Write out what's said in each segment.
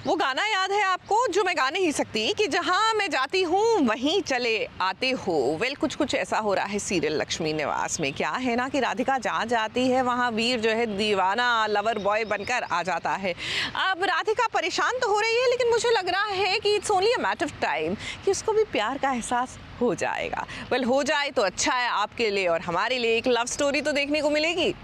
वो गाना याद है आपको जो मैं गा नहीं सकती कि जहाँ मैं जाती हूँ वहीं चले आते हो। वेल कुछ ऐसा हो रहा है सीरियल लक्ष्मी निवास में। क्या है ना कि राधिका जहाँ जाती है वहाँ वीर जो है दीवाना लवर बॉय बनकर आ जाता है। अब राधिका परेशान तो हो रही है, लेकिन मुझे लग रहा है कि it's only a matter of time कि उसको भी प्यार का एहसास हो जाएगा। वेल हो जाए तो अच्छा है आपके लिए, और हमारे लिए एक लव स्टोरी तो देखने को मिलेगी।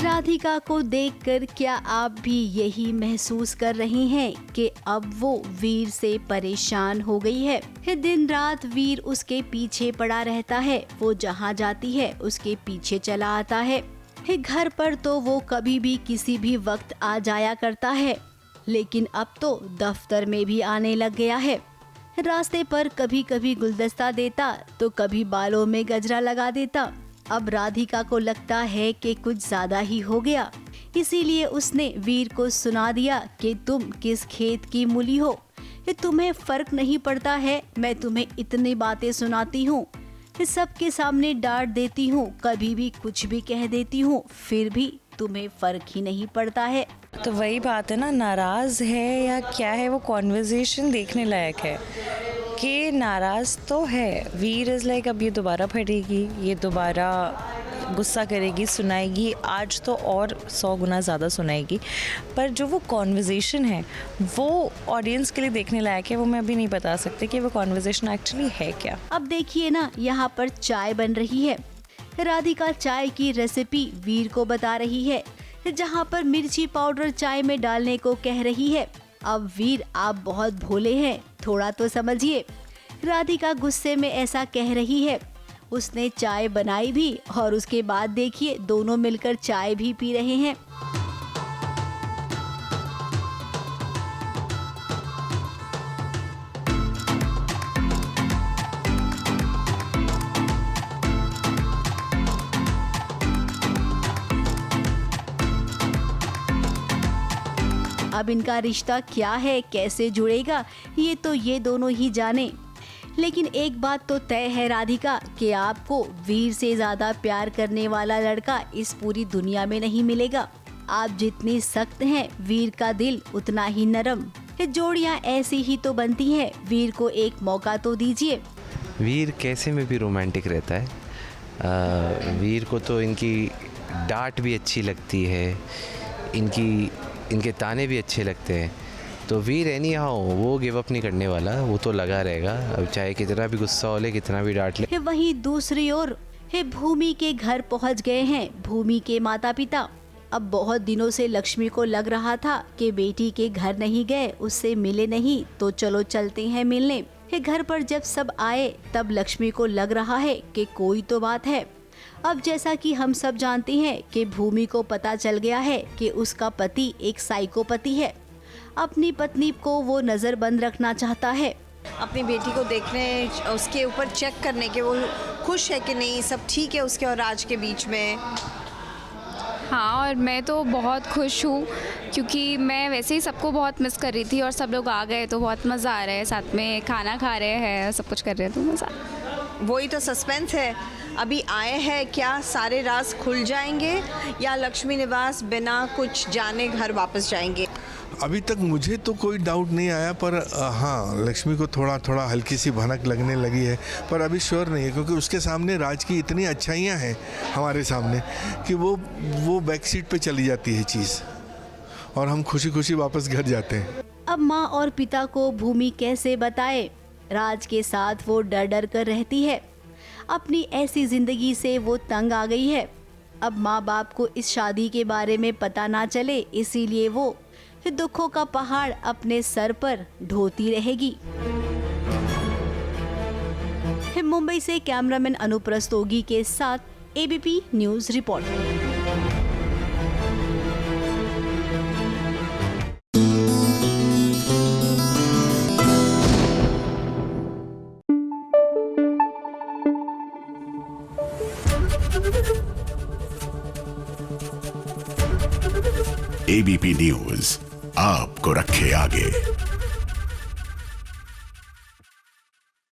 राधिका को देखकर क्या आप भी यही महसूस कर रहे हैं कि अब वो वीर से परेशान हो गई है। दिन रात वीर उसके पीछे पड़ा रहता है, वो जहाँ जाती है उसके पीछे चला आता है। घर पर तो वो कभी भी किसी भी वक्त आ जाया करता है, लेकिन अब तो दफ्तर में भी आने लग गया है। रास्ते पर कभी कभी गुलदस्ता देता तो कभी बालों में गजरा लगा देता। अब राधिका को लगता है कि कुछ ज्यादा ही हो गया, इसीलिए उसने वीर को सुना दिया कि तुम किस खेत की मूली हो, तुम्हें फर्क नहीं पड़ता है। मैं तुम्हें इतनी बातें सुनाती हूँ, सबके सामने डांट देती हूँ, कभी भी कुछ भी कह देती हूँ, फिर भी तुम्हें फर्क ही नहीं पड़ता है। तो वही बात है ना, नाराज है या क्या है, वो कॉन्वर्जेशन देखने लायक है कि नाराज तो है। वीर इज़ लाइक अब ये दोबारा फटेगी, ये दोबारा गुस्सा करेगी, सुनाएगी, आज तो और 100 गुना ज़्यादा सुनाएगी। पर जो वो कॉन्वर्जेशन है वो ऑडियंस के लिए देखने लायक है। वो मैं अभी नहीं बता सकती कि वो कॉन्वर्जेशन एक्चुअली है क्या। अब देखिए ना, यहाँ पर चाय बन रही है। राधिका चाय की रेसिपी वीर को बता रही है, जहाँ पर मिर्ची पाउडर चाय में डालने को कह रही है। अब वीर आप बहुत भोले हैं, थोड़ा तो समझिए। राधिका गुस्से में ऐसा कह रही है। उसने चाय बनाई भी और उसके बाद देखिए दोनों मिलकर चाय भी पी रहे हैं। अब इनका रिश्ता क्या है, कैसे जुड़ेगा, ये तो ये दोनों ही जाने। लेकिन एक बात तो तय है राधिका कि आपको वीर से ज्यादा प्यार करने वाला लड़का इस पूरी दुनिया में नहीं मिलेगा। आप जितनी सख्त हैं, वीर का दिल उतना ही नरम। जोड़ियां ऐसी ही तो बनती हैं। वीर को एक मौका तो दीजिए। वीर कैसे में भी रोमांटिक रहता है। वीर को तो इनकी डांट भी अच्छी लगती है, इनके ताने भी अच्छे लगते हैं। तो वीर एनी हाउ वो गिव अप नहीं करने वाला, वो तो लगा रहेगा, अब चाहे कितना भी गुस्सा हो ले, कितना भी डांट ले। वहीं दूसरी ओर भूमि के घर पहुंच गए हैं भूमि के माता पिता। अब बहुत दिनों से लक्ष्मी को लग रहा था कि बेटी के घर नहीं गए, उससे मिले नहीं, तो चलो चलते हैं मिलने। घर पर जब सब आए तब लक्ष्मी को लग रहा है कि कोई तो बात है। अब जैसा कि हम सब जानते हैं कि भूमि को पता चल गया है कि उसका पति एक साइकोपैथी है। अपनी पत्नी को वो नज़रबंद रखना चाहता है। अपनी बेटी को देखने, उसके ऊपर चेक करने के वो खुश है कि नहीं, सब ठीक है उसके और राज के बीच में। हाँ, और मैं तो बहुत खुश हूँ क्योंकि मैं वैसे ही सबको बहुत मिस कर रही थी और सब लोग आ गए तो बहुत मज़ा आ रहा है, साथ में खाना खा रहे हैं, सब कुछ कर रहे हैं, तो मज़ा। वही तो सस्पेंस है, अभी आए हैं, क्या सारे राज खुल जाएंगे या लक्ष्मी निवास बिना कुछ जाने घर वापस जाएंगे? अभी तक मुझे तो कोई डाउट नहीं आया, पर हाँ लक्ष्मी को थोड़ा हल्की सी भनक लगने लगी है, पर अभी श्योर नहीं है क्योंकि उसके सामने राज की इतनी अच्छाइयाँ हैं हमारे सामने कि वो बैक सीट पे चली जाती है चीज़ और हम खुशी खुशी वापस घर जाते हैं। अब माँ और पिता को भूमि कैसे बताए? राज के साथ वो डर डर कर रहती है। अपनी ऐसी जिंदगी से वो तंग आ गई है। अब माँ बाप को इस शादी के बारे में पता ना चले, इसीलिए वो दुखों का पहाड़ अपने सर पर ढोती रहेगी। मुंबई से कैमरामैन अनूप रस्तोगी के साथ ABP news report. ABP news आपको रखे आगे।